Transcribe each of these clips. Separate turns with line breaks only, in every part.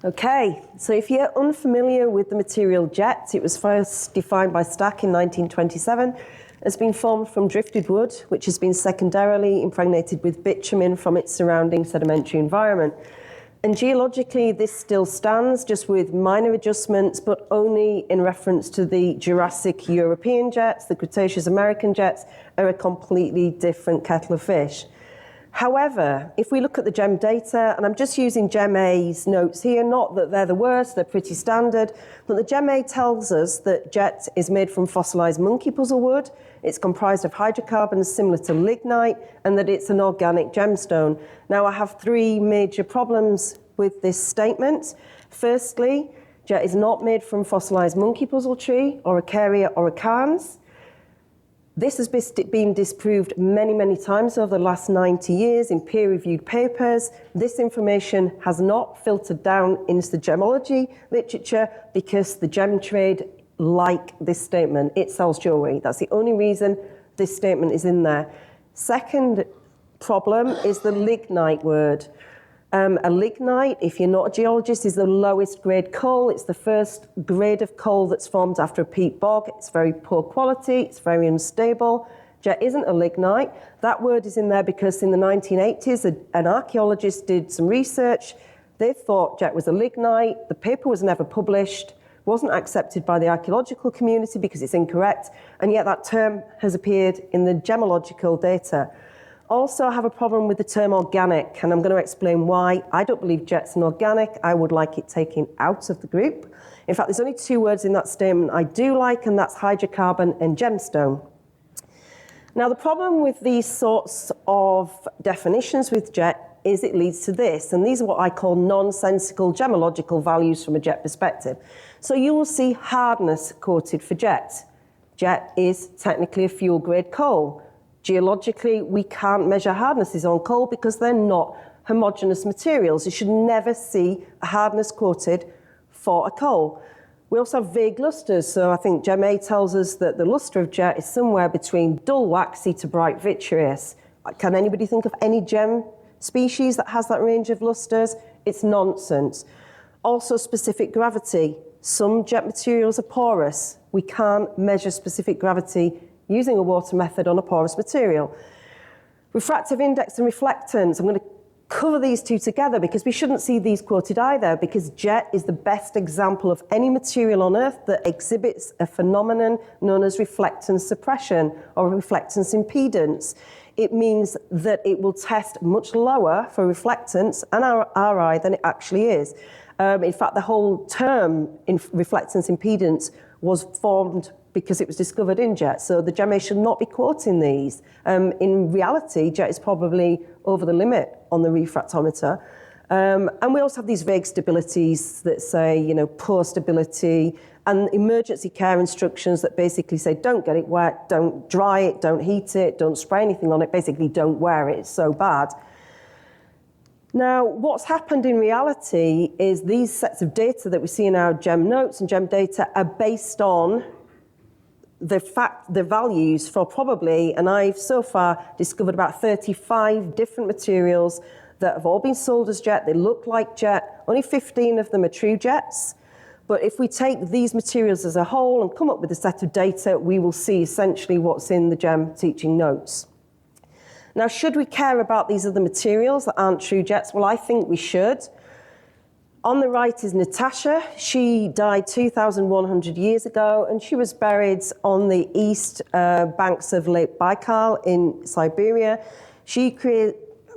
Okay, so if you're unfamiliar with the material jet, it was first defined by Stack in 1927. It's been formed from drifted wood, which has been secondarily impregnated with bitumen from its surrounding sedimentary environment. And geologically, this still stands, just with minor adjustments, but only in reference to the Jurassic European jets. The Cretaceous American jets are a completely different kettle of fish. However, if we look at the GEM data, and I'm just using GEM A's notes here, not that they're the worst, they're pretty standard, but the GEM A tells us that jet is made from fossilized monkey puzzle wood, it's comprised of hydrocarbons similar to lignite, and that it's an organic gemstone. Now, I have three major problems with this statement. Firstly, jet is not made from fossilized monkey puzzle tree, or Archaea oricans. This has been disproved many, many times over the last 90 years in peer-reviewed papers. This information has not filtered down into the gemology literature because the gem trade like this statement. It sells jewelry. That's the only reason this statement is in there. Second problem is the lignite word. A lignite, if you're not a geologist, is the lowest grade coal. It's the first grade of coal that's formed after a peat bog. It's very poor quality. It's very unstable. Jet isn't a lignite. That word is in there because in the 1980s, an archaeologist did some research. They thought jet was a lignite. The paper was never published, wasn't accepted by the archaeological community because it's incorrect, and yet that term has appeared in the gemological data. Also, I have a problem with the term organic, and I'm going to explain why. I don't believe jet's an organic. I would like it taken out of the group. In fact, there's only two words in that statement I do like, and that's hydrocarbon and gemstone. Now, the problem with these sorts of definitions with jet is it leads to this, and these are what I call nonsensical gemological values from a jet perspective. So you will see hardness quoted for jet. Jet is technically a fuel-grade coal. Geologically, we can't measure hardnesses on coal because they're not homogeneous materials. You should never see a hardness quoted for a coal. We also have vague lusters, so I think Gem A tells us that the luster of jet is somewhere between dull waxy to bright vitreous. Can anybody think of any gem species that has that range of lusters? It's nonsense. Also, specific gravity. Some jet materials are porous. We can't measure specific gravity using a water method on a porous material. Refractive index and reflectance. I'm going to cover these two together because we shouldn't see these quoted either, because jet is the best example of any material on Earth that exhibits a phenomenon known as reflectance suppression or reflectance impedance. It means that it will test much lower for reflectance and RI than it actually is. In fact, the whole term in reflectance impedance was formed because it was discovered in jet. So the GEM A should not be quoting these. In reality, jet is probably over the limit on the refractometer. And we also have these vague stabilities that say, poor stability, and emergency care instructions that basically say, don't get it wet, don't dry it, don't heat it, don't spray anything on it, basically don't wear it, it's so bad. Now, what's happened in reality is these sets of data that we see in our GEM notes and GEM data are based on the values for probably, and I've so far discovered about 35 different materials that have all been sold as jet. They look like jet. Only 15 of them are true jets. But if we take these materials as a whole and come up with a set of data, we will see essentially what's in the GEM teaching notes. Now, should we care about these other materials that aren't true jets? Well, I think we should. On the right is Natasha. She died 2,100 years ago, and she was buried on the east banks of Lake Baikal in Siberia. She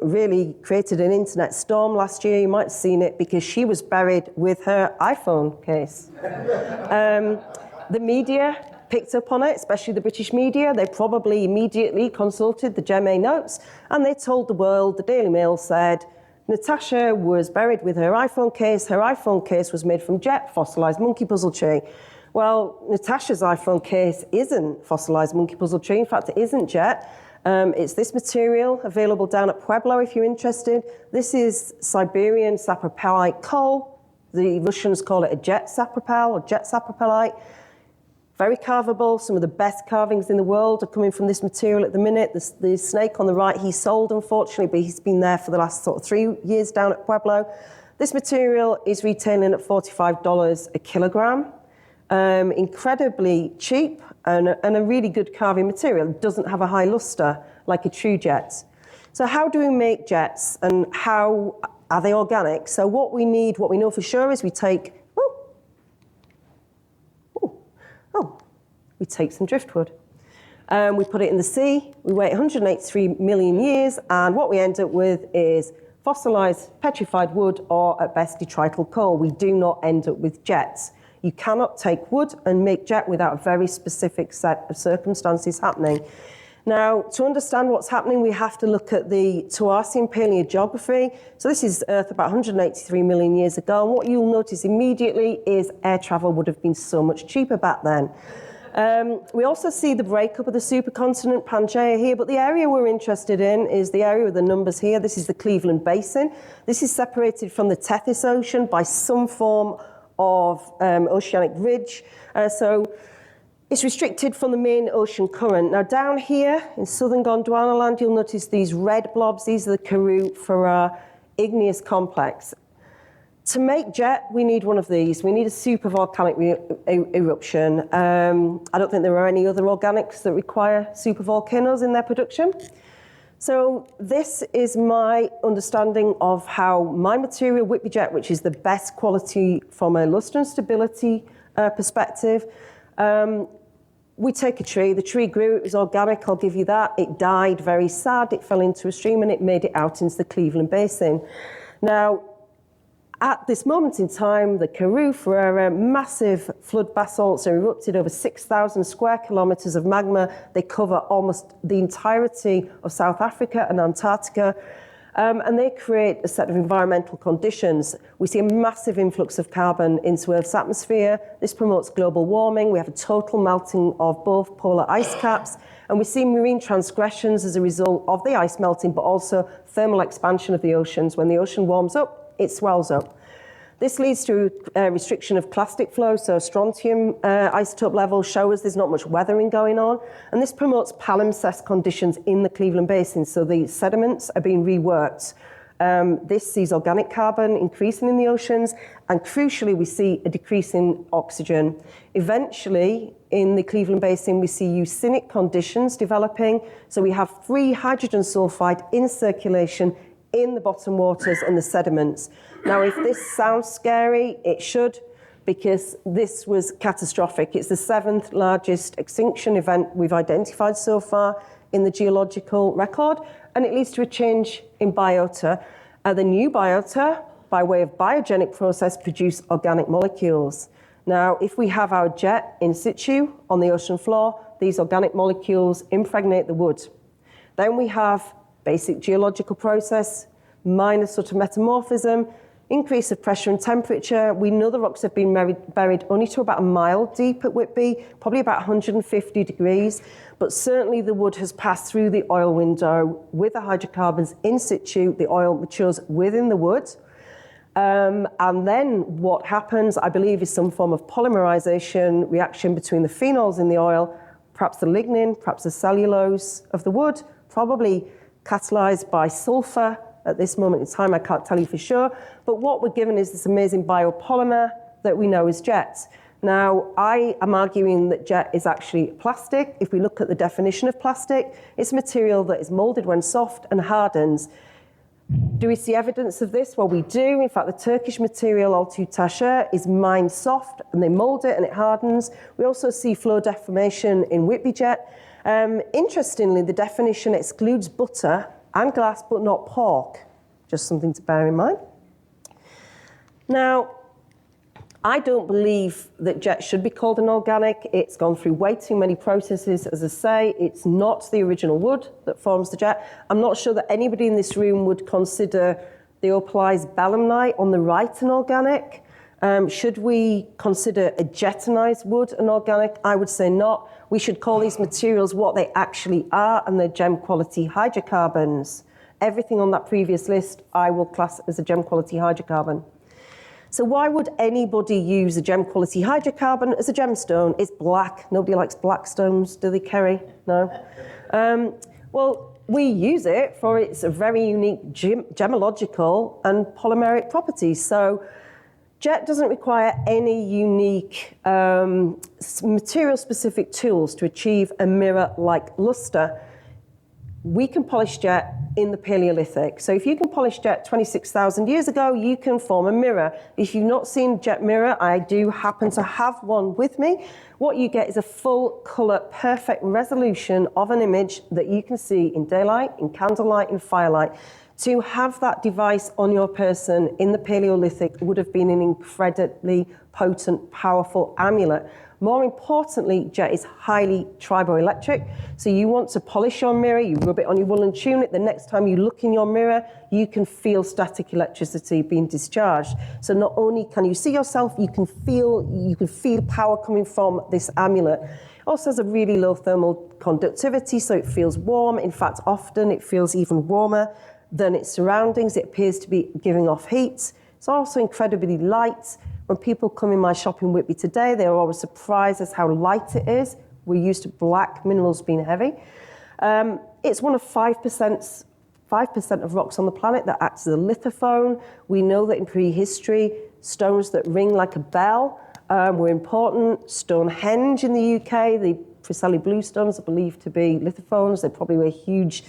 really created an internet storm last year. You might have seen it because she was buried with her iPhone case. The media picked up on it, especially the British media. They probably immediately consulted the GEM A notes, and they told the world. The Daily Mail said, Natasha was buried with her iPhone case. Her iPhone case was made from jet, fossilized monkey puzzle tree. Well, Natasha's iPhone case isn't fossilized monkey puzzle tree. In fact, it isn't jet. It's this material available down at Pueblo if you're interested. This is Siberian sapropelite coal. The Russians call it a jetsapropel or jetsapropelite. Very carvable. Some of the best carvings in the world are coming from this material at the minute. The snake on the right, he sold, unfortunately, but he's been there for the last 3 years down at Pueblo. This material is retailing at $45 a kilogram. Incredibly cheap and a really good carving material. It doesn't have a high luster like a true jet. So how do we make jets and how are they organic? So what we know for sure is we take, we take some driftwood. We put it in the sea, we wait 183 million years, and what we end up with is fossilized, petrified wood, or at best detrital coal. We do not end up with jets. You cannot take wood and make jet without a very specific set of circumstances happening. Now, to understand what's happening, we have to look at the Toarcian paleogeography. So this is Earth about 183 million years ago, and what you'll notice immediately is air travel would have been so much cheaper back then. We also see the breakup of the supercontinent Pangaea here, but the area we're interested in is the area with the numbers here. This is the Cleveland Basin. This is separated from the Tethys Ocean by some form of oceanic ridge. So it's restricted from the main ocean current. Now down here in southern Gondwanaland, you'll notice these red blobs. These are the Karoo for our igneous complex. To make jet, we need one of these. We need a supervolcanic eruption. I don't think there are any other organics that require supervolcanoes in their production. So this is my understanding of how my material, Whitby jet, which is the best quality from a luster and stability perspective, we take a tree. The tree grew, it was organic, I'll give you that. It died very sad, it fell into a stream and it made it out into the Cleveland Basin. Now, at this moment in time, the Karoo for massive flood basalts are erupted over 6,000 square kilometers of magma. They cover almost the entirety of South Africa and Antarctica, and they create a set of environmental conditions. We see a massive influx of carbon into Earth's atmosphere. This promotes global warming. We have a total melting of both polar ice caps, and we see marine transgressions as a result of the ice melting, but also thermal expansion of the oceans. When the ocean warms up, it swells up. This leads to restriction of clastic flow, so strontium isotope levels show us there's not much weathering going on, and this promotes palimpsest conditions in the Cleveland Basin, so the sediments are being reworked. This sees organic carbon increasing in the oceans, and crucially, we see a decrease in oxygen. Eventually, in the Cleveland Basin, we see euthynic conditions developing, so we have free hydrogen sulfide in circulation in the bottom waters and the sediments. Now, if this sounds scary, it should, because this was catastrophic. It's the 7th largest extinction event we've identified so far in the geological record, and it leads to a change in biota. The new biota, by way of biogenic process, produce organic molecules. Now, if we have our jet in situ on the ocean floor, these organic molecules impregnate the wood. Then we have basic geological process, minor sort of metamorphism, increase of pressure and temperature. We know the rocks have been buried only to about a mile deep at Whitby, probably about 150 degrees, but certainly the wood has passed through the oil window with the hydrocarbons in situ. The oil matures within the wood. And then what happens, I believe, is some form of polymerization reaction between the phenols in the oil, perhaps the lignin, perhaps the cellulose of the wood, probably catalyzed by sulfur. At this moment in time, I can't tell you for sure, but what we're given is this amazing biopolymer that we know is jet. Now, I am arguing that jet is actually plastic. If we look at the definition of plastic, it's material that is molded when soft and hardens. Do we see evidence of this? Well, we do. In fact, the Turkish material Altu Taşa is mined soft, and they mold it and it hardens. We also see flow deformation in Whitby jet. Interestingly, the definition excludes butter and glass, but not pork. Just something to bear in mind. Now, I don't believe that jet should be called an organic. It's gone through way too many processes. As I say, it's not the original wood that forms the jet. I'm not sure that anybody in this room would consider the opalized belemnite on the right an organic. Should we consider a jetonized wood an organic? I would say not. We should call these materials what they actually are, and they're gem quality hydrocarbons. Everything on that previous list I will class as a gem quality hydrocarbon. So why would anybody use a gem quality hydrocarbon as a gemstone? It's black. Nobody likes black stones, do they, Kerry? No? Well, we use it for its very unique gemological and polymeric properties. So jet doesn't require any unique material-specific tools to achieve a mirror-like luster. We can polish jet in the Paleolithic. So if you can polish jet 26,000 years ago, you can form a mirror. If you've not seen jet mirror, I do happen to have one with me. What you get is a full color, perfect resolution of an image that you can see in daylight, in candlelight, in firelight. To have that device on your person in the Paleolithic would have been an incredibly potent, powerful amulet. More importantly, jet is highly triboelectric. So you want to polish your mirror, you rub it on your woolen tunic. The next time you look in your mirror, you can feel static electricity being discharged. So not only can you see yourself, you can feel power coming from this amulet. It also has a really low thermal conductivity, so it feels warm. In fact, often it feels even warmer than its surroundings. It appears to be giving off heat. It's also incredibly light. When people come in my shop in Whitby today, they're always surprised as how light it is. We're used to black minerals being heavy. It's one of 5% of rocks on the planet that acts as a lithophone. We know that in prehistory, stones that ring like a bell were important. Stonehenge in the UK, the Preseli bluestones are believed to be lithophones. They probably were huge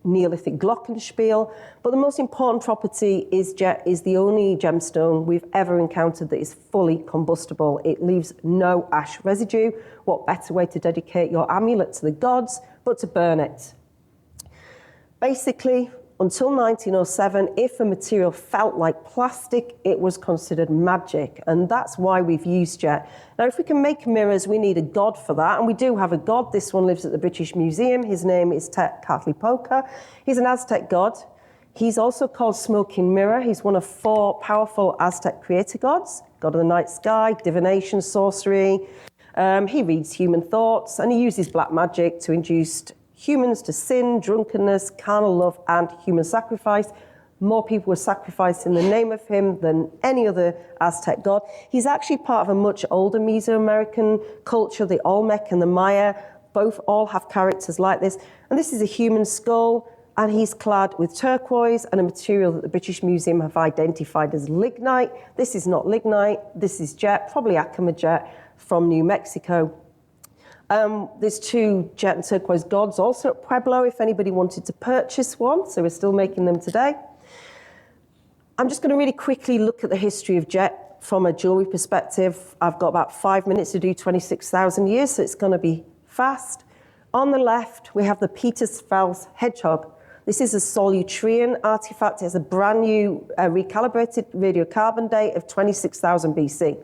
Neolithic glockenspiel. But the most important property is jet is the only gemstone we've ever encountered that is fully combustible. It leaves no ash residue. What better way to dedicate your amulet to the gods but to burn it? Basically, until 1907, if a material felt like plastic, it was considered magic, and that's why we've used jet. Now, if we can make mirrors, we need a god for that, and we do have a god. This one lives at the British Museum. His name is Tezcatlipoca. He's an Aztec god. He's also called Smoking Mirror. He's one of 4 powerful Aztec creator gods, god of the night sky, divination, sorcery. He reads human thoughts, and he uses black magic to induce humans to sin, drunkenness, carnal love, and human sacrifice. More people were sacrificed in the name of him than any other Aztec god. He's actually part of a much older Mesoamerican culture, the Olmec and the Maya. All have characters like this. And this is a human skull, and he's clad with turquoise and a material that the British Museum have identified as lignite. This is not lignite, this is jet, probably Acoma jet from New Mexico. There's 2 jet and turquoise gods also at Pueblo if anybody wanted to purchase one, so we're still making them today. I'm just going to really quickly look at the history of jet from a jewelry perspective. I've got about 5 minutes to do 26,000 years, so it's going to be fast. On the left, we have the Petersfels hedgehog. This is a Solutrean artifact. It has a brand new recalibrated radiocarbon date of 26,000 BC.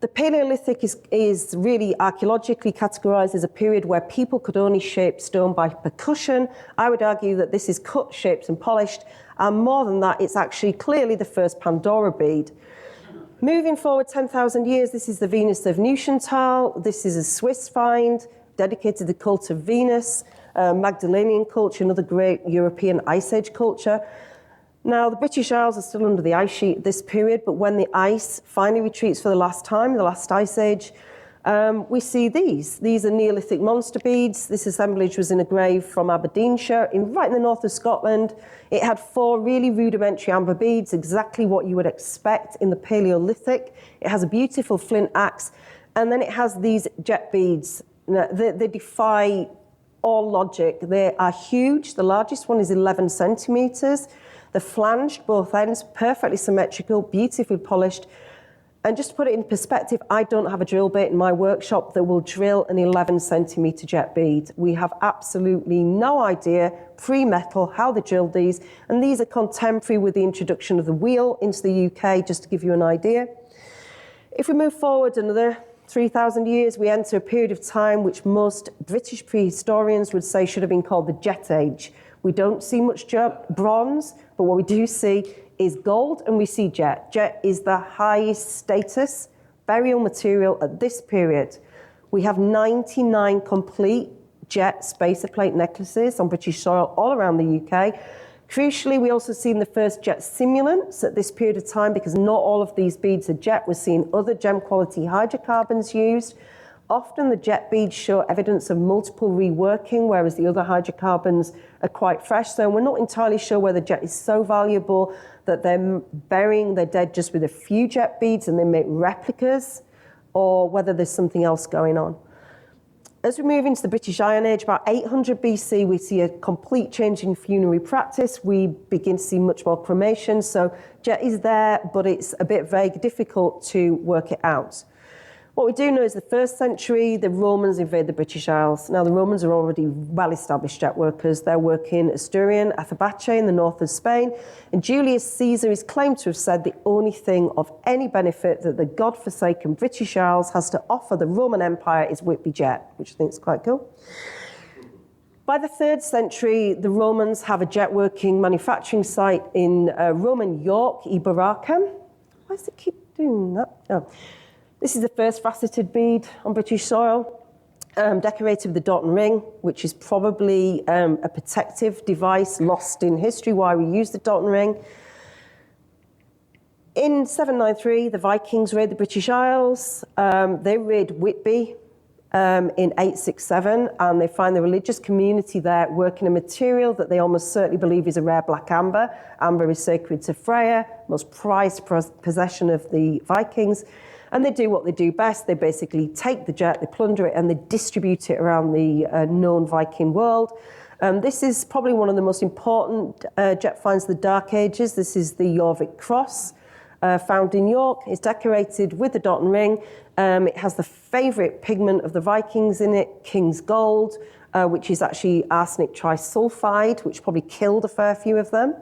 The Paleolithic is really archaeologically categorized as a period where people could only shape stone by percussion. I would argue that this is cut, shaped, and polished. And more than that, it's actually clearly the first Pandora bead. Moving forward 10,000 years, this is the Venus of Neuschantal. This is a Swiss find dedicated to the cult of Venus, Magdalenian culture, another great European Ice Age culture. Now, the British Isles are still under the ice sheet at this period, but when the ice finally retreats for the last time, the last ice age, we see these. These are Neolithic monster beads. This assemblage was in a grave from Aberdeenshire, right in the north of Scotland. It had 4 really rudimentary amber beads, exactly what you would expect in the Paleolithic. It has a beautiful flint axe, and then it has these jet beads. They defy all logic. They are huge. The largest one is 11 centimeters. They're flanged, both ends, perfectly symmetrical, beautifully polished. And just to put it in perspective, I don't have a drill bit in my workshop that will drill an 11 centimeter jet bead. We have absolutely no idea, pre-metal, how they drilled these. And these are contemporary with the introduction of the wheel into the UK, just to give you an idea. If we move forward another 3,000 years, we enter a period of time which most British prehistorians would say should have been called the Jet Age. We don't see much bronze, but what we do see is gold, and we see jet. Jet is the highest status burial material at this period. We have 99 complete jet spacer plate necklaces on British soil all around the UK. Crucially, we also seen the first jet simulants at this period of time, because not all of these beads are jet. We're seeing other gem quality hydrocarbons used. Often the jet beads show evidence of multiple reworking, whereas the other hydrocarbons are quite fresh. So we're not entirely sure whether jet is so valuable that they're burying their dead just with a few jet beads and they make replicas, or whether there's something else going on. As we move into the British Iron Age, about 800 BC, we see a complete change in funerary practice. We begin to see much more cremation. So jet is there, but it's a bit vague, difficult to work it out. What we do know is the 1st century, the Romans invade the British Isles. Now, the Romans are already well-established jet workers. They're working Asturian, Athabache in the north of Spain. And Julius Caesar is claimed to have said the only thing of any benefit that the godforsaken British Isles has to offer the Roman Empire is Whitby jet, which I think is quite cool. By the 3rd century, the Romans have a jet working manufacturing site in Roman York, Ebor. Why does it keep doing that? Oh. This is the first faceted bead on British soil, decorated with the dot and ring, which is probably a protective device lost in history, why we use the dot and ring. In 793, the Vikings raid the British Isles. They raid Whitby in 867, and they find the religious community there working a material that they almost certainly believe is a rare black amber. Amber is sacred to Freya, most prized possession of the Vikings. And they do what they do best. They basically take the jet, they plunder it, and they distribute it around the known Viking world. This is probably one of the most important jet finds of the Dark Ages. This is the Jorvik Cross, found in York. It's decorated with the dot and ring. It has the favourite pigment of the Vikings in it, King's Gold, which is actually arsenic trisulfide, which probably killed a fair few of them.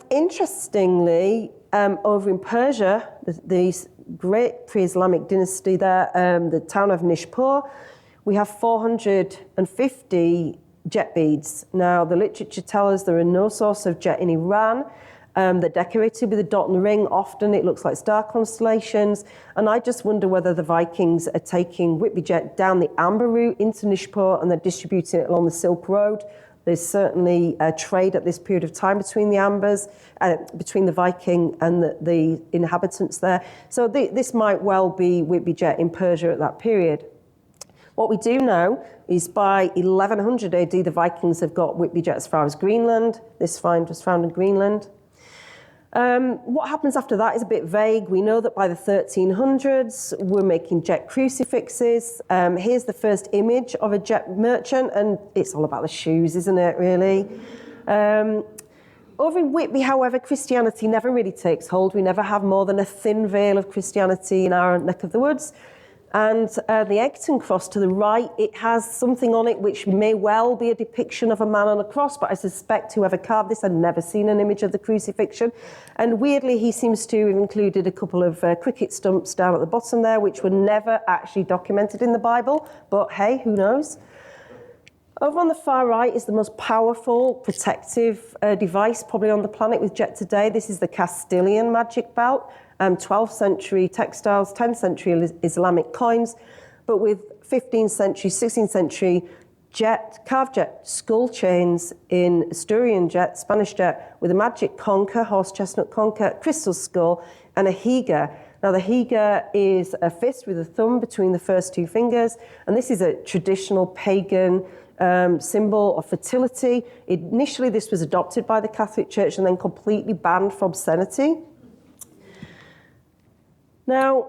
Interestingly, over in Persia, the great pre-Islamic dynasty there, the town of Nishapur, we have 450 jet beads. Now, the literature tells us there are no source of jet in Iran. They're decorated with a dot and a ring. Often it looks like star constellations. And I just wonder whether the Vikings are taking Whitby jet down the Amber route into Nishapur and they're distributing it along the Silk Road. There's certainly a trade at this period of time between the Ambers, between the Viking and the inhabitants there. So this might well be Whitby jet in Persia at that period. What we do know is by 1100 AD, the Vikings have got Whitby jet as far as Greenland. This find was found in Greenland. What happens after that is a bit vague. We know that by the 1300s, we're making jet crucifixes. Here's the first image of a jet merchant, and it's all about the shoes, isn't it, really? Over in Whitby, however, Christianity never really takes hold. We never have more than a thin veil of Christianity in our neck of the woods. And the Egton cross to the right, it has something on it which may well be a depiction of a man on a cross, but I suspect whoever carved this had never seen an image of the crucifixion. And weirdly, he seems to have included a couple of cricket stumps down at the bottom there, which were never actually documented in the Bible, but hey, who knows? Over on the far right is the most powerful protective device probably on the planet with jet today. This is the Castilian magic belt. 12th century textiles, 10th century Islamic coins, but with 15th century, 16th century carved jet skull chains in Asturian jet, Spanish jet, with a magic conker, horse chestnut conker, crystal skull, and a higa. Now, the higa is a fist with a thumb between the first two fingers, and this is a traditional pagan symbol of fertility. Initially, this was adopted by the Catholic Church and then completely banned for obscenity. Now,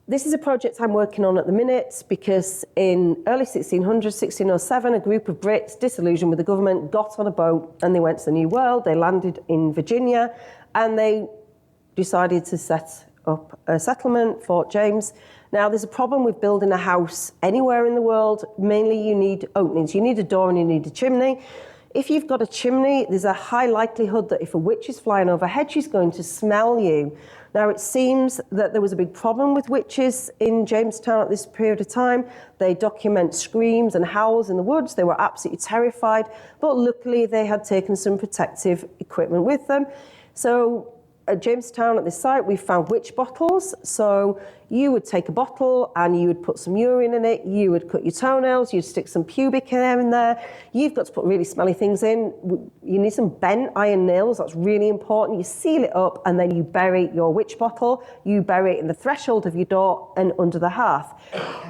this is a project I'm working on at the minute because in early 1600s, 1607, a group of Brits, disillusioned with the government, got on a boat and they went to the New World. They landed in Virginia and they decided to set up a settlement, Fort James. Now, there's a problem with building a house anywhere in the world. Mainly, you need openings. You need a door and you need a chimney. If you've got a chimney, there's a high likelihood that if a witch is flying overhead, she's going to smell you. Now, it seems that there was a big problem with witches in Jamestown at this period of time. They document screams and howls in the woods. They were absolutely terrified, but luckily they had taken some protective equipment with them. So at Jamestown at this site, we found witch bottles. So you would take a bottle and you would put some urine in it, you would cut your toenails, you'd stick some pubic hair in there. You've got to put really smelly things in. You need some bent iron nails, that's really important. You seal it up and then you bury your witch bottle. You bury it in the threshold of your door and under the hearth.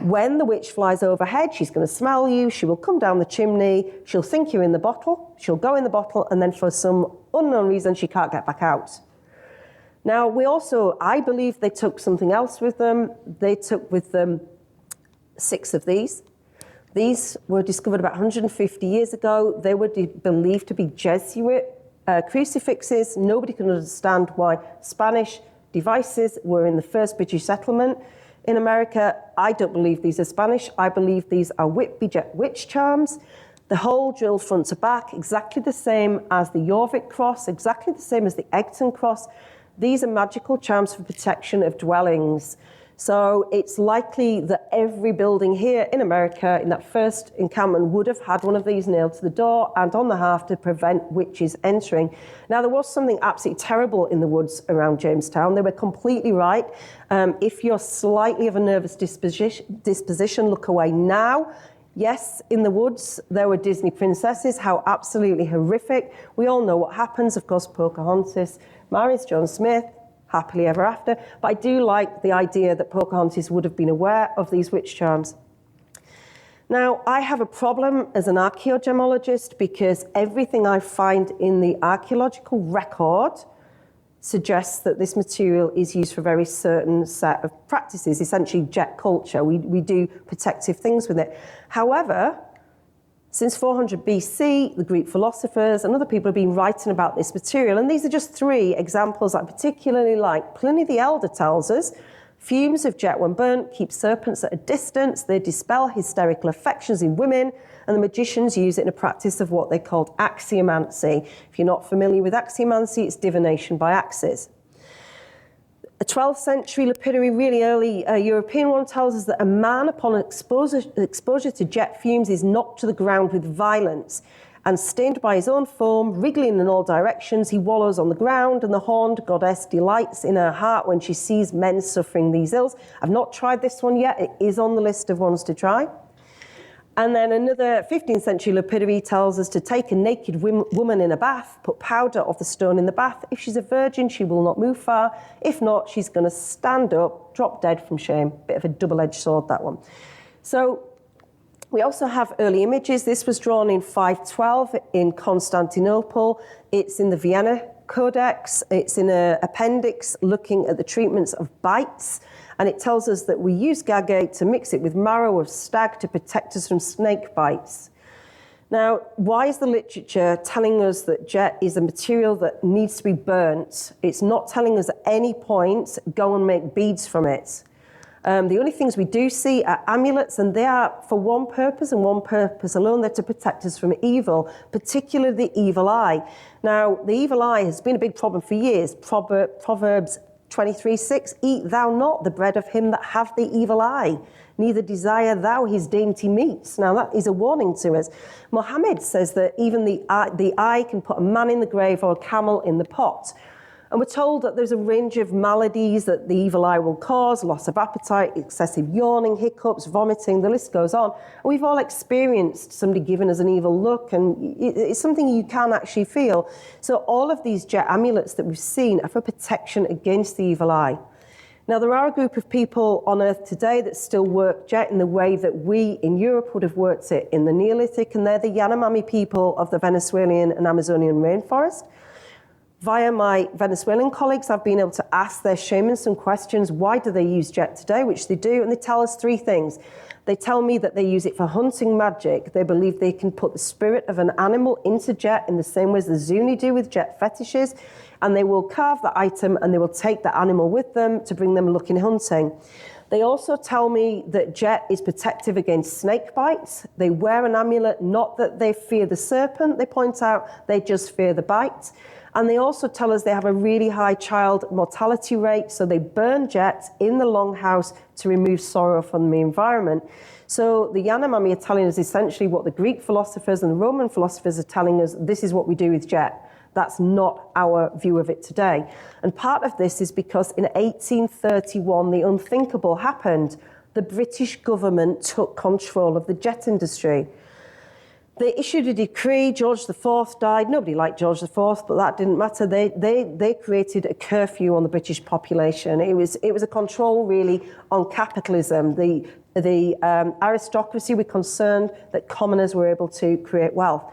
When the witch flies overhead, she's going to smell you, she will come down the chimney, she'll think you're in the bottle, she'll go in the bottle, and then for some unknown reason, she can't get back out. Now, I believe they took something else with them. They took with them 6 of these. These were discovered about 150 years ago. They were believed to be Jesuit crucifixes. Nobody could understand why Spanish devices were in the first British settlement in America. I don't believe these are Spanish. I believe these are Whitby jet witch charms. The hole drilled front to back, exactly the same as the Jorvik cross, exactly the same as the Egton cross. These are magical charms for protection of dwellings. So it's likely that every building here in America in that first encampment would have had one of these nailed to the door and on the hearth to prevent witches entering. Now, there was something absolutely terrible in the woods around Jamestown. They were completely right. If you're slightly of a nervous disposition, look away now. Yes, in the woods, there were Disney princesses. How absolutely horrific. We all know what happens. Of course, Pocahontas marries John Smith, happily ever after. But I do like the idea that Pocahontas would have been aware of these witch charms. Now, I have a problem as an archaeogemologist because everything I find in the archaeological record suggests that this material is used for a very certain set of practices, essentially jet culture. We do protective things with it. However, since 400 BC, the Greek philosophers and other people have been writing about this material, and these are just 3 examples I particularly like. Pliny the Elder tells us, fumes of jet when burnt keep serpents at a distance, they dispel hysterical affections in women, and the magicians use it in a practice of what they called axiomancy. If you're not familiar with axiomancy, it's divination by axes. A 12th century lapidary, really early European one, tells us that a man upon exposure to jet fumes is knocked to the ground with violence, and stained by his own foam, wriggling in all directions, he wallows on the ground, and the horned goddess delights in her heart when she sees men suffering these ills. I've not tried this one yet. It is on the list of ones to try. And then another 15th century lapidary tells us to take a naked woman in a bath, put powder of the stone in the bath. If she's a virgin, she will not move far. If not, she's going to stand up, drop dead from shame. Bit of a double-edged sword, that one. So we also have early images. This was drawn in 512 in Constantinople. It's in the Vienna Codex. It's in an appendix looking at the treatments of bites. And it tells us that we use gagate to mix it with marrow of stag to protect us from snake bites. Now, why is the literature telling us that jet is a material that needs to be burnt? It's not telling us at any point, go and make beads from it. The only things we do see are amulets, and they are for one purpose and one purpose alone. They're to protect us from evil, particularly the evil eye. Now, the evil eye has been a big problem for years. Proverbs 23:6, eat thou not the bread of him that hath the evil eye, neither desire thou his dainty meats. Now that is a warning to us. Mohammed says that even the eye can put a man in the grave or a camel in the pot. And we're told that there's a range of maladies that the evil eye will cause: loss of appetite, excessive yawning, hiccups, vomiting, the list goes on. And we've all experienced somebody giving us an evil look, and it's something you can actually feel. So all of these jet amulets that we've seen are for protection against the evil eye. Now, there are a group of people on Earth today that still work jet in the way that we in Europe would have worked it in the Neolithic, and they're the Yanomami people of the Venezuelan and Amazonian rainforest. Via my Venezuelan colleagues, I've been able to ask their shamans some questions. Why do they use jet today? Which they do, and they tell us 3 things. They tell me that they use it for hunting magic. They believe they can put the spirit of an animal into jet in the same way as the Zuni do with jet fetishes, and they will carve the item and they will take the animal with them to bring them luck in hunting. They also tell me that jet is protective against snake bites. They wear an amulet, not that they fear the serpent, they point out, they just fear the bite. And they also tell us they have a really high child mortality rate, so they burn jet in the longhouse to remove sorrow from the environment. So the Yanomami are telling us essentially what the Greek philosophers and the Roman philosophers are telling us: this is what we do with jet. That's not our view of it today. And part of this is because in 1831, the unthinkable happened. The British government took control of the jet industry. They issued a decree. George IV died. Nobody liked George IV, but that didn't matter. They created a curfew on the British population. It was a control really on capitalism. The aristocracy were concerned that commoners were able to create wealth.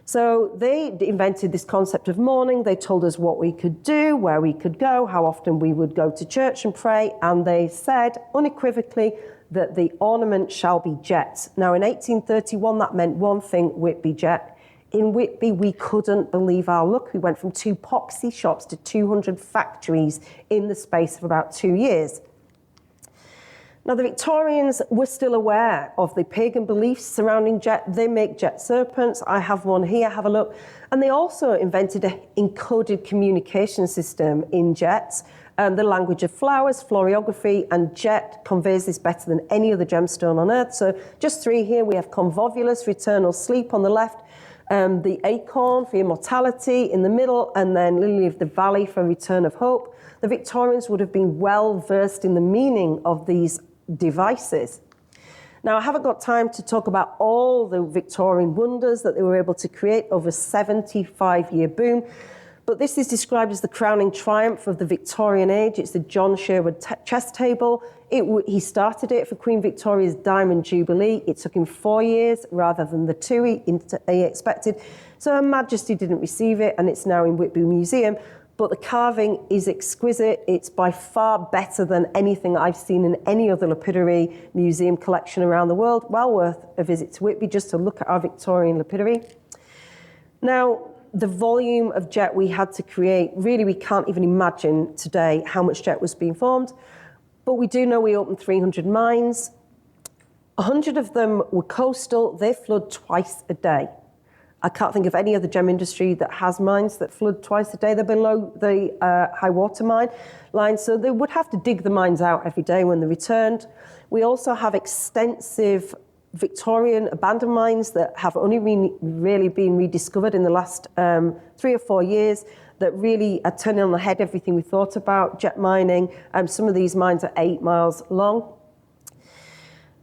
So they invented this concept of mourning. They told us what we could do, where we could go, how often we would go to church and pray. And they said unequivocally that the ornament shall be jet. Now, in 1831, that meant one thing, Whitby jet. In Whitby, we couldn't believe our luck. We went from 2 poxy shops to 200 factories in the space of about 2 years. Now, the Victorians were still aware of the pagan beliefs surrounding jet. They make jet serpents. I have one here, have a look. And they also invented an encoded communication system in jets, the language of flowers, florography, and jet conveys this better than any other gemstone on Earth. So just 3 here. We have convolvulus, eternal sleep on the left, the acorn for immortality in the middle, and then lily of the valley for return of hope. The Victorians would have been well versed in the meaning of these devices. Now, I haven't got time to talk about all the Victorian wonders that they were able to create over a 75-year boom, but this is described as the crowning triumph of the Victorian age. It's the John Sherwood chess table. He started it for Queen Victoria's Diamond Jubilee. It took him 4 years rather than the 2 he expected. So Her Majesty didn't receive it, and it's now in Whitby Museum. But the carving is exquisite. It's by far better than anything I've seen in any other lapidary museum collection around the world. Well worth a visit to Whitby just to look at our Victorian lapidary. Now, the volume of jet we had to create, really we can't even imagine today how much jet was being formed. But we do know we opened 300 mines. 100 of them were coastal. They flood twice a day. I can't think of any other gem industry that has mines that flood twice a day. They're below the high water line, so they would have to dig the mines out every day when they returned. We also have extensive Victorian abandoned mines that have only really been rediscovered in the last 3 or 4 years that really are turning on the head everything we thought about jet mining. Some of these mines are 8 miles long.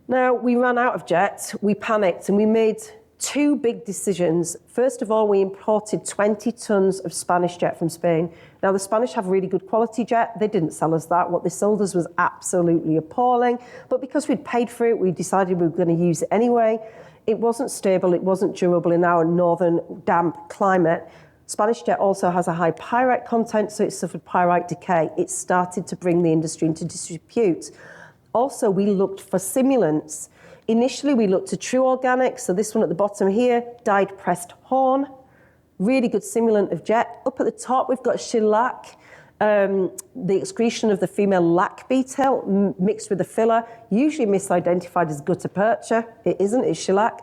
Now, we ran out of jet, we panicked, and we made 2 big decisions. First of all, we imported 20 tons of Spanish jet from Spain. Now, the Spanish have really good quality jet. They didn't sell us that. What they sold us was absolutely appalling. But because we'd paid for it, we decided we were going to use it anyway. It wasn't stable. It wasn't durable in our northern damp climate. Spanish jet also has a high pyrite content, so it suffered pyrite decay. It started to bring the industry into disrepute. Also, we looked for simulants. Initially, we looked at true organics. So this one at the bottom here, dyed pressed horn, really good simulant of jet. Up at the top, we've got shellac, the excretion of the female lac beetle mixed with the filler, usually misidentified as gutta percha. It isn't, it's shellac.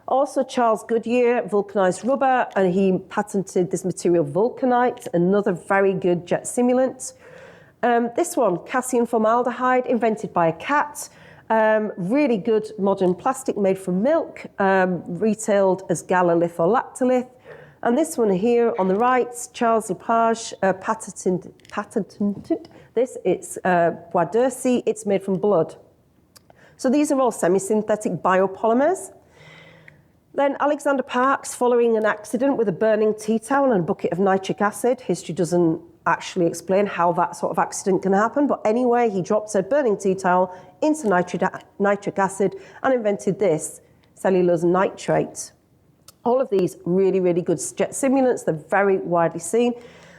Also, Charles Goodyear vulcanized rubber, and he patented this material vulcanite, another very good jet simulant. This one, Cassian formaldehyde, invented by a cat. Really good modern plastic made from milk, retailed as galalith or lactolith. And this one here on the right, Charles Lepage patented this. It's Bois d'Urcy. It's made from blood. So these are all semi-synthetic biopolymers. Then Alexander Parkes, following an accident with a burning tea towel and a bucket of nitric acid. History doesn't actually explain how that sort of accident can happen. But anyway, he dropped a burning tea towel into nitric acid and invented this, cellulose nitrate. All of these really, really good jet simulants. They're very widely seen.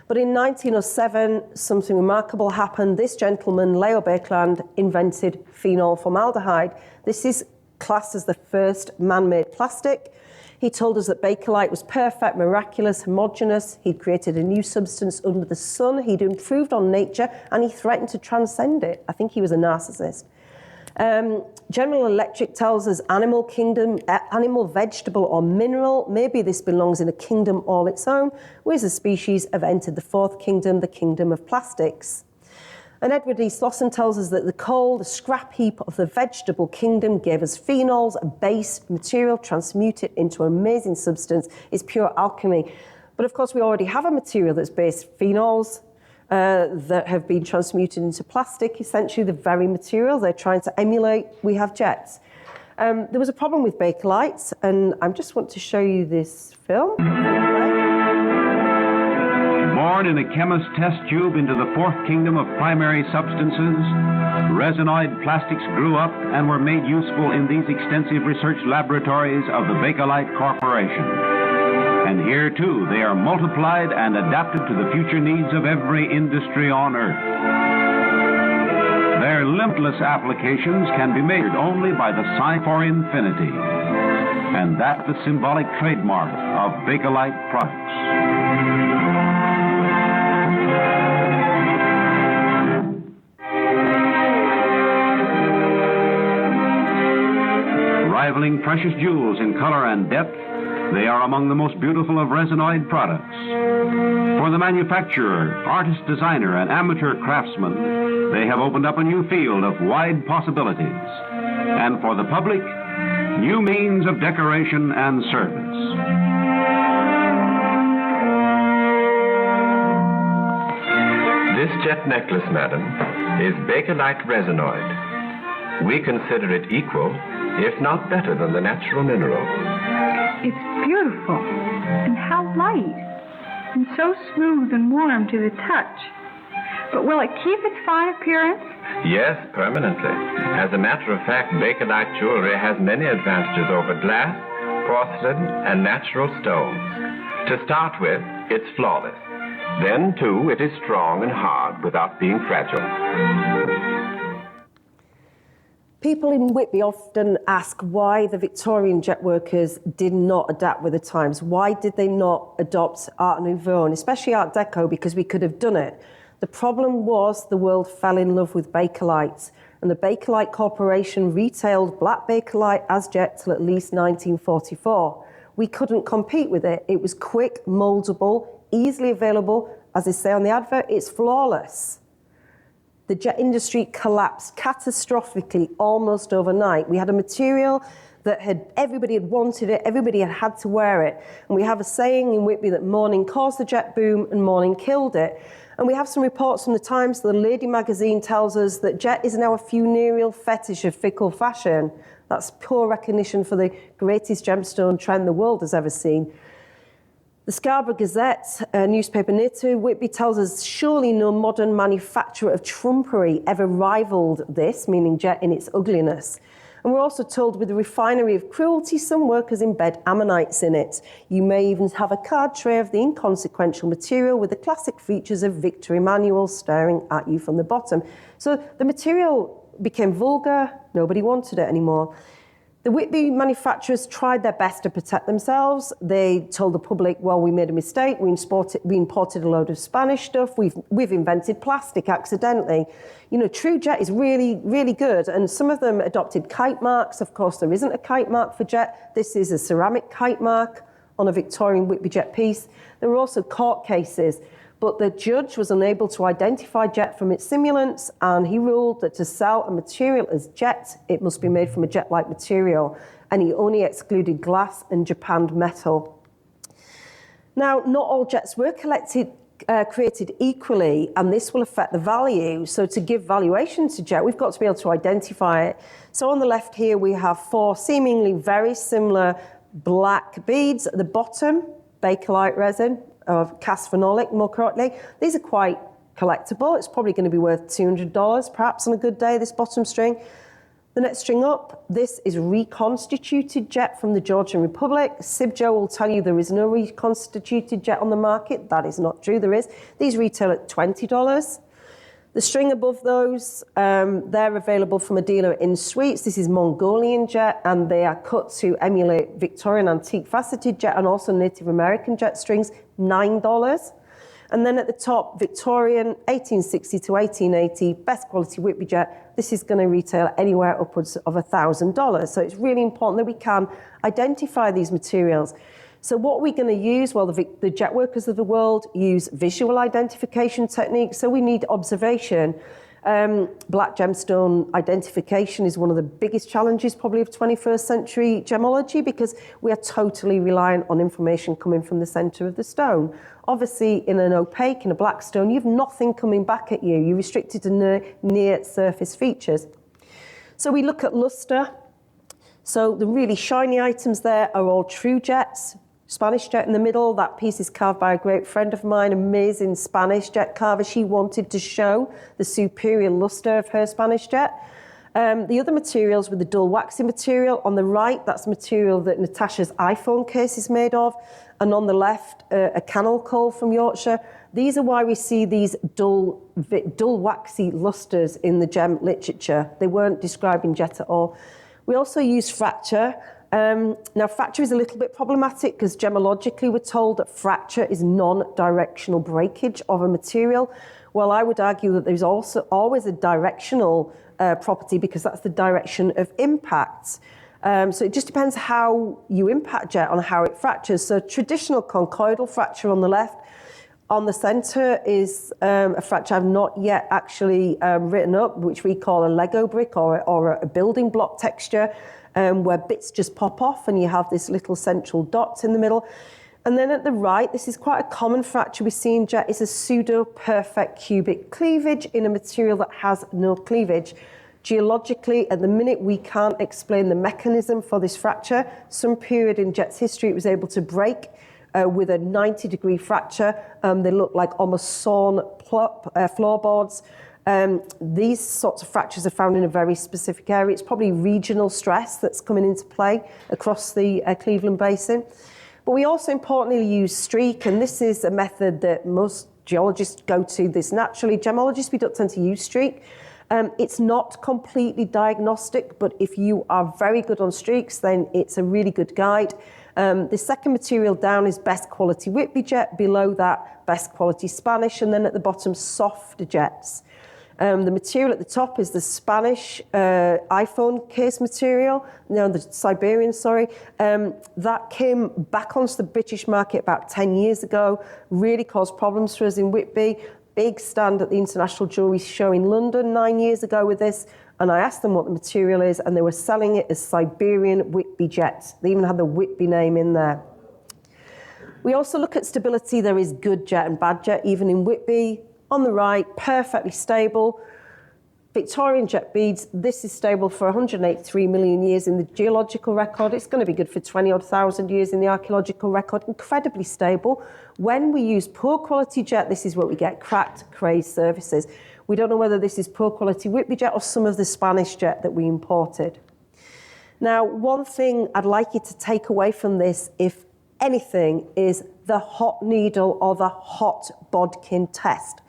But in 1907, something remarkable happened. This gentleman, Leo Baekeland, invented phenol formaldehyde. This is classed as the first man-made plastic. He told us that Bakelite was perfect, miraculous, homogeneous. He'd created a new substance under the sun. He'd improved on nature, and he threatened to transcend it. I think he was a narcissist. General Electric tells us animal kingdom, animal, vegetable, or mineral. Maybe this belongs in a kingdom all its own. We as a species have entered the 4th kingdom, the kingdom of plastics. And Edward E. Slosson tells us that the coal, the scrap heap of the vegetable kingdom, gave us phenols, a base material, transmute it into an amazing substance. It's pure alchemy. But of course, we already have a material that's based phenols that have been transmuted into plastic, essentially the very material they're trying to emulate. We have jets. There was a problem with Bakelite, and I just want to show you this film.
Born in a chemist's test tube into the fourth kingdom of primary substances, resinoid plastics grew up and were made useful in these extensive research laboratories of the Bakelite Corporation. And here, too, they are multiplied and adapted to the future needs of every industry on Earth. Their limitless applications can be measured only by the sign for infinity, and that's the symbolic trademark of Bakelite products. Rivaling precious jewels in color and depth, they are among the most beautiful of resinoid products. For the manufacturer, artist, designer, and amateur craftsman, they have opened up a new field of wide possibilities. And for the public, new means of decoration and service.
This jet necklace, madam, is Bakelite resinoid. We consider it equal, if not better than the natural mineral.
It's beautiful, and how light, and so smooth and warm to the touch. But will it keep its fine appearance?
Yes, permanently. As a matter of fact, Bakelite jewelry has many advantages over glass, porcelain, and natural stones. To start with, it's flawless. Then, too, it is strong and hard without being fragile.
People in Whitby often ask why the Victorian jet workers did not adapt with the times. Why did they not adopt Art Nouveau, and especially Art Deco, because we could have done it. The problem was the world fell in love with Bakelite, and the Bakelite Corporation retailed black Bakelite as jet till at least 1944. We couldn't compete with it. It was quick, moldable, easily available. As they say on the advert, it's flawless. The jet industry collapsed catastrophically almost overnight. We had a material that everybody had wanted it, everybody had to wear it. And we have a saying in Whitby that morning caused the jet boom and morning killed it. And we have some reports from the Times. The Lady magazine tells us that jet is now a funereal fetish of fickle fashion. That's poor recognition for the greatest gemstone trend the world has ever seen. The Scarborough Gazette, a newspaper near to Whitby, tells us surely no modern manufacturer of trumpery ever rivaled this, meaning jet, in its ugliness. And we're also told with the refinery of cruelty, some workers embed ammonites in it. You may even have a card tray of the inconsequential material with the classic features of Victor Emmanuel staring at you from the bottom. So the material became vulgar, nobody wanted it anymore. The Whitby manufacturers tried their best to protect themselves. They told the public, well, we made a mistake. We imported a load of Spanish stuff. We've invented plastic accidentally. You know, true jet is really, really good. And some of them adopted kite marks. Of course, there isn't a kite mark for jet. This is a ceramic kite mark on a Victorian Whitby jet piece. There were also court cases. But the judge was unable to identify jet from its simulants, and he ruled that to sell a material as jet, it must be made from a jet-like material, and he only excluded glass and japanned metal. Now, not all jets were created equally, and this will affect the value. So to give valuation to jet, we've got to be able to identify it. So on the left here, we have 4 seemingly very similar black beads. At the bottom, Bakelite resin, of cast phenolic, more correctly. These are quite collectible. It's probably going to be worth $200, perhaps on a good day, this bottom string. The next string up, this is reconstituted jet from the Georgian Republic. Sibjo will tell you there is no reconstituted jet on the market. That is not true, there is. These retail at $20. The string above those, they're available from a dealer in Sweets. This is Mongolian jet, and they are cut to emulate Victorian antique faceted jet and also Native American jet strings, $9. And then at the top, Victorian, 1860 to 1880, best quality Whitby jet. This is going to retail anywhere upwards of $1,000. So it's really important that we can identify these materials. So what are we going to use? Well, the jet workers of the world use visual identification techniques. So we need observation. Black gemstone identification is one of the biggest challenges probably of 21st century gemology, because we are totally reliant on information coming from the centre of the stone. Obviously, in an opaque, in a black stone, you have nothing coming back at you. You're restricted to near surface features. So we look at lustre. So the really shiny items there are all true jets. Spanish jet in the middle, that piece is carved by a great friend of mine, amazing Spanish jet carver. She wanted to show the superior lustre of her Spanish jet. The other materials were the dull waxy material. On the right, that's material that Natasha's iPhone case is made of. And on the left, a cannel coal from Yorkshire. These are why we see these dull waxy lustres in the gem literature. They weren't describing jet at all. We also use fracture. Now, fracture is a little bit problematic because gemologically we're told that fracture is non-directional breakage of a material. Well, I would argue that there's also always a directional property, because that's the direction of impact. So it just depends how you impact jet on how it fractures. So traditional conchoidal fracture on the left. On the centre is a fracture I've not yet actually written up, which we call a Lego brick or a building block texture, where bits just pop off and you have this little central dot in the middle. And then at the right, this is quite a common fracture we see in jet, is a pseudo-perfect cubic cleavage in a material that has no cleavage. Geologically, at the minute, we can't explain the mechanism for this fracture. Some period in jet's history, it was able to break with a 90-degree fracture. They look like almost sawn floorboards. These sorts of fractures are found in a very specific area. It's probably regional stress that's coming into play across the Cleveland Basin. But we also importantly use streak, and this is a method that most geologists go to this naturally. Gemologists, we don't tend to use streak. It's not completely diagnostic, but if you are very good on streaks, then it's a really good guide. The second material down is best quality Whitby jet, below that best quality Spanish, and then at the bottom softer jets. The material at the top is the Spanish iPhone case material, no, the Siberian, sorry. That came back onto the British market about 10 years ago, really caused problems for us in Whitby. Big stand at the International Jewellery Show in London 9 years ago with this, and I asked them what the material is, and they were selling it as Siberian Whitby jet. They even had the Whitby name in there. We also look at stability. There is good jet and bad jet, even in Whitby. On the right, perfectly stable. Victorian jet beads, this is stable for 183 million years in the geological record. It's going to be good for 20,000 years in the archaeological record. Incredibly stable. When we use poor quality jet, this is what we get, cracked, crazed surfaces. We don't know whether this is poor quality Whitby jet or some of the Spanish jet that we imported. Now, one thing I'd like you to take away from this, if anything, is the hot needle or the hot bodkin test.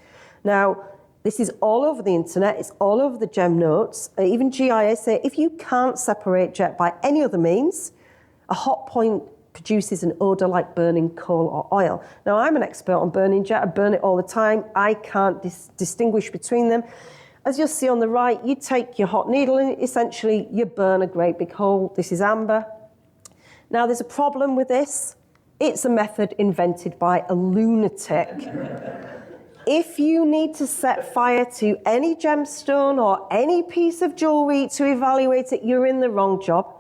Now, this is all over the internet, it's all over the gem notes. Even GIA say if you can't separate jet by any other means, a hot point produces an odour like burning coal or oil. Now, I'm an expert on burning jet, I burn it all the time. I can't distinguish between them. As you'll see on the right, you take your hot needle and essentially you burn a great big hole. This is amber. Now, there's a problem with this. It's a method invented by a lunatic. If you need to set fire to any gemstone or any piece of jewellery to evaluate it, you're in the wrong job.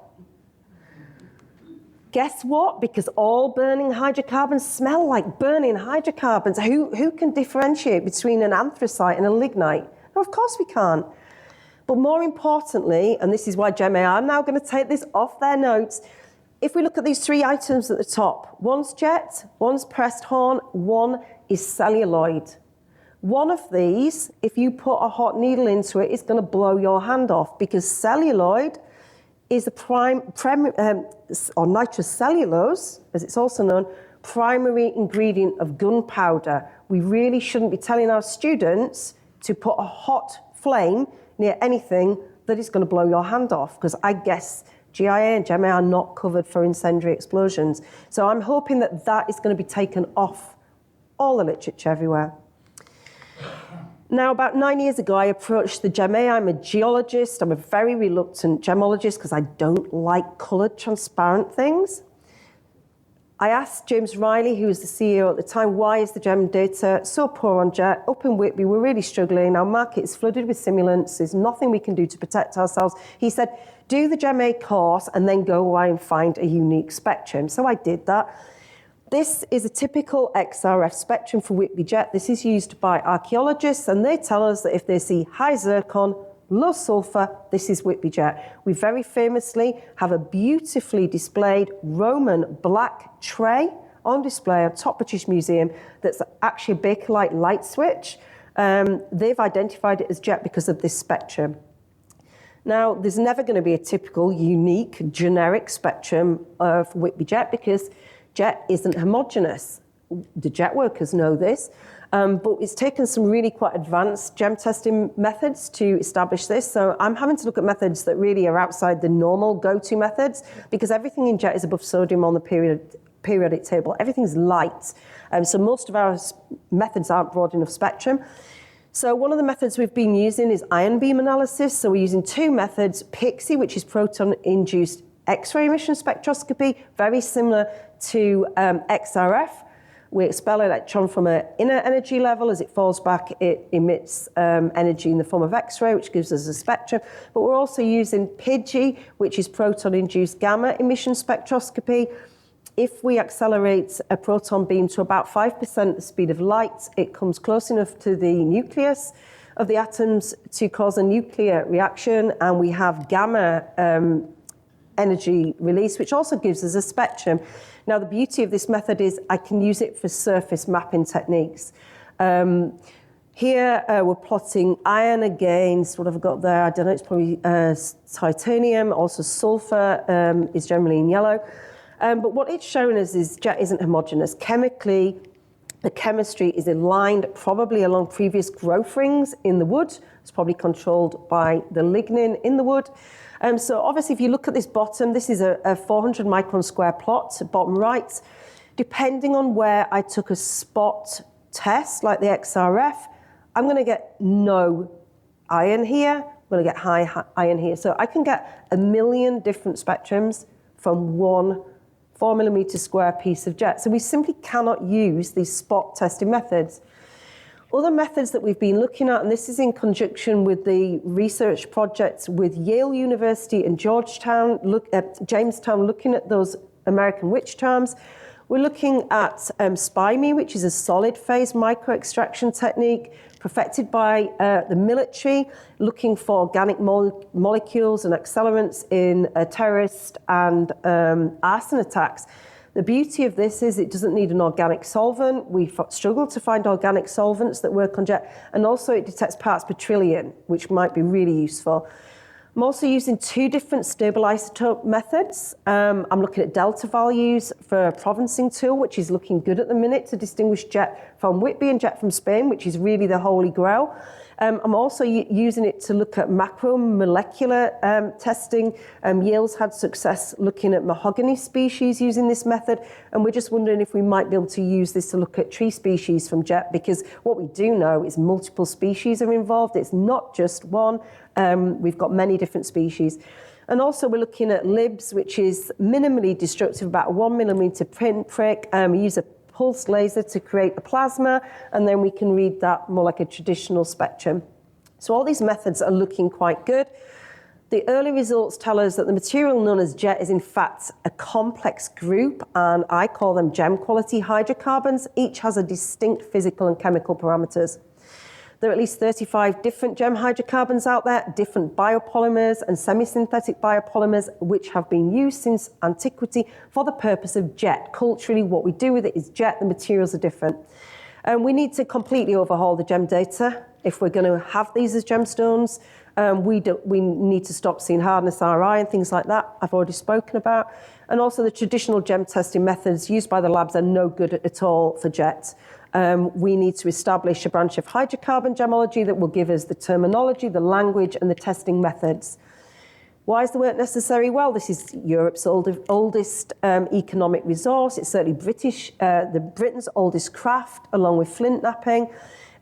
Guess what? Because all burning hydrocarbons smell like burning hydrocarbons. Who can differentiate between an anthracite and a lignite? No, of course we can't. But more importantly, and this is why GEMA are now going to take this off their notes, if we look at these three items at the top, one's jet, one's pressed horn, one is celluloid. One of these, if you put a hot needle into it, it's going to blow your hand off, because celluloid is the or nitrocellulose, as it's also known, primary ingredient of gunpowder. We really shouldn't be telling our students to put a hot flame near anything that is going to blow your hand off, because I guess GIA and GEMA are not covered for incendiary explosions. So I'm hoping that that is going to be taken off all the literature everywhere. Now, about 9 years ago, I approached the GEMA. I'm a geologist. I'm a very reluctant gemologist because I don't like coloured, transparent things. I asked James Riley, who was the CEO at the time, why is the gem data so poor on jet? Up in Whitby, we're really struggling. Our market is flooded with simulants. There's nothing we can do to protect ourselves. He said, do the Gem A course and then go away and find a unique spectrum. So I did that. This is a typical XRF spectrum for Whitby jet. This is used by archaeologists, and they tell us that if they see high zircon, low sulfur, this is Whitby jet. We very famously have a beautifully displayed Roman black tray on display at Top British Museum that's actually a Bakelite light switch. They've identified it as jet because of this spectrum. Now, there's never going to be a typical, unique, generic spectrum of Whitby jet because jet isn't homogeneous. The Jetworkers know this. But it's taken some really quite advanced gem testing methods to establish this. So I'm having to look at methods that really are outside the normal go-to methods because everything in jet is above sodium on the periodic table. Everything's light. So most of our methods aren't broad enough spectrum. So one of the methods we've been using is ion beam analysis. So we're using two methods, PIXI, which is proton-induced X-ray emission spectroscopy, very similar to XRF. We expel an electron from an inner energy level. As it falls back, it emits energy in the form of X-ray, which gives us a spectrum. But we're also using PIGI, which is proton-induced gamma emission spectroscopy. If we accelerate a proton beam to about 5% the speed of light, it comes close enough to the nucleus of the atoms to cause a nuclear reaction, and we have gamma energy release, which also gives us a spectrum. Now, the beauty of this method is I can use it for surface mapping techniques. Here, we're plotting iron against, what have I got there? I don't know, it's probably titanium. Also, sulfur is generally in yellow. But what it's shown us is jet isn't homogeneous. Chemically, the chemistry is aligned probably along previous growth rings in the wood. It's probably controlled by the lignin in the wood. So obviously, if you look at this bottom, this is a 400 micron square plot, bottom right. Depending on where I took a spot test, like the XRF, I'm going to get no iron here. I'm going to get high iron here. So I can get 1 million different spectrums from one 4 millimeter square piece of jet. So we simply cannot use these spot testing methods. Other methods that we've been looking at, and this is in conjunction with the research projects with Yale University and Jamestown, looking at those American witch charms. We're looking at SPIME, which is a solid phase micro-extraction technique perfected by the military, looking for organic molecules and accelerants in terrorist and arson attacks. The beauty of this is it doesn't need an organic solvent. We struggle to find organic solvents that work on jet, and also it detects parts per trillion, which might be really useful. I'm also using two different stable isotope methods. I'm looking at delta values for a provencing tool, which is looking good at the minute to distinguish jet from Whitby and jet from Spain, which is really the holy grail. I'm also using it to look at macromolecular testing. Yale's had success looking at mahogany species using this method, and we're just wondering if we might be able to use this to look at tree species from jet, because what we do know is multiple species are involved. It's not just one. We've got many different species. And also we're looking at LIBS, which is minimally destructive, about a 1 millimeter pinprick. We use a pulse laser to create a plasma, and then we can read that more like a traditional spectrum. So all these methods are looking quite good. The early results tell us that the material known as jet is in fact a complex group, and I call them gem quality hydrocarbons. Each has a distinct physical and chemical parameters. There are at least 35 different gem hydrocarbons out there, different biopolymers and semi-synthetic biopolymers, which have been used since antiquity for the purpose of jet. Culturally, what we do with it is jet. The materials are different. And we need to completely overhaul the gem data if we're going to have these as gemstones. We need to stop seeing hardness RI and things like that I've already spoken about. And also the traditional gem testing methods used by the labs are no good at all for jet. We need to establish a branch of hydrocarbon gemology that will give us the terminology, the language, and the testing methods. Why is the work necessary? Well, this is Europe's oldest economic resource. It's certainly Britain's oldest craft, along with flint knapping.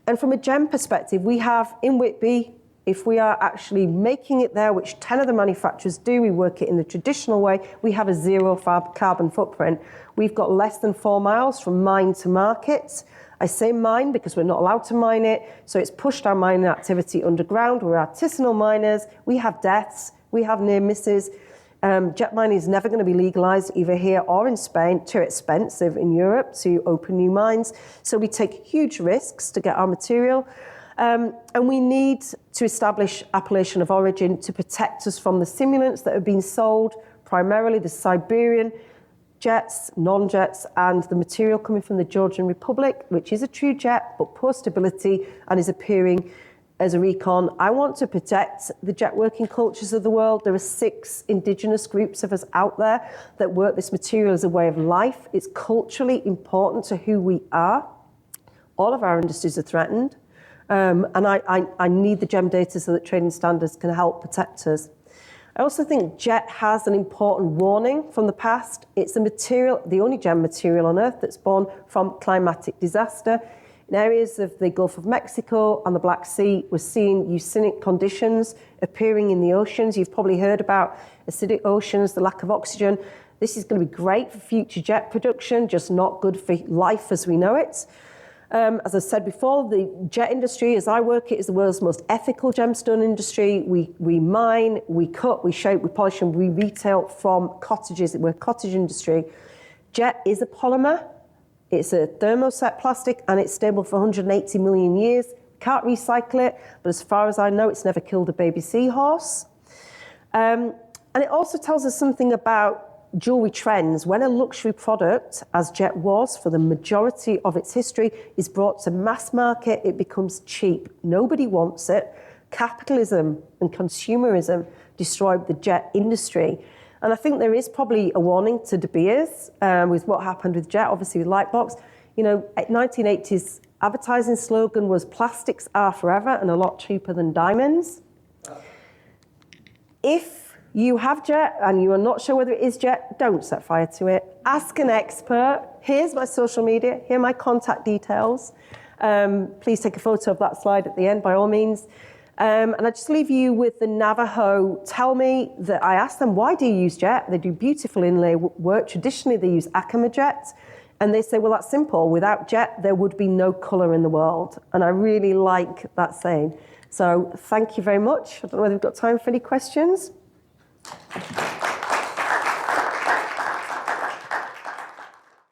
And from a gem perspective, we have in Whitby if we are actually making it there, which 10 of the manufacturers do, we work it in the traditional way, we have a zero carbon footprint. We've got less than 4 miles from mine to market. I say mine because we're not allowed to mine it, so it's pushed our mining activity underground. We're artisanal miners. We have deaths. We have near misses. Jet mining is never going to be legalized either here or in Spain. Too expensive in Europe to open new mines. So we take huge risks to get our material. And we need to establish appellation of origin to protect us from the simulants that have been sold, primarily the Siberian jets, non-jets, and the material coming from the Georgian Republic, which is a true jet, but poor stability and is appearing as a recon. I want to protect the jet working cultures of the world. There are 6 indigenous groups of us out there that work this material as a way of life. It's culturally important to who we are. All of our industries are threatened. And I need the GEM data so that trading standards can help protect us. I also think jet has an important warning from the past. It's the material, the only GEM material on Earth that's born from climatic disaster. In areas of the Gulf of Mexico and the Black Sea, we're seeing oceanic conditions appearing in the oceans. You've probably heard about acidic oceans, the lack of oxygen. This is going to be great for future jet production, just not good for life as we know it. As I said before, the jet industry, as I work it, is the world's most ethical gemstone industry. We mine, we cut, we shape, we polish, and we retail from cottages. We're a cottage industry. Jet is a polymer. It's a thermoset plastic, and it's stable for 180 million years. Can't recycle it, but as far as I know, it's never killed a baby seahorse. And it also tells us something about jewelry trends. When a luxury product, as jet was for the majority of its history, is brought to mass market, it becomes cheap. Nobody wants it. Capitalism and consumerism destroyed the jet industry. And I think there is probably a warning to De Beers with what happened with jet, obviously with Lightbox. You know, 1980s advertising slogan was plastics are forever and a lot cheaper than diamonds. If you have jet and you are not sure whether it is jet, don't set fire to it. Ask an expert. Here's my social media. Here are my contact details. Please take a photo of that slide at the end, by all means. And I just leave you with the Navajo. Tell me that I asked them, why do you use jet? They do beautiful inlay work. Traditionally, they use Acoma jet. And they say, well, that's simple. Without jet, there would be no color in the world. And I really like that saying. So thank you very much. I don't know whether we've got time for any questions.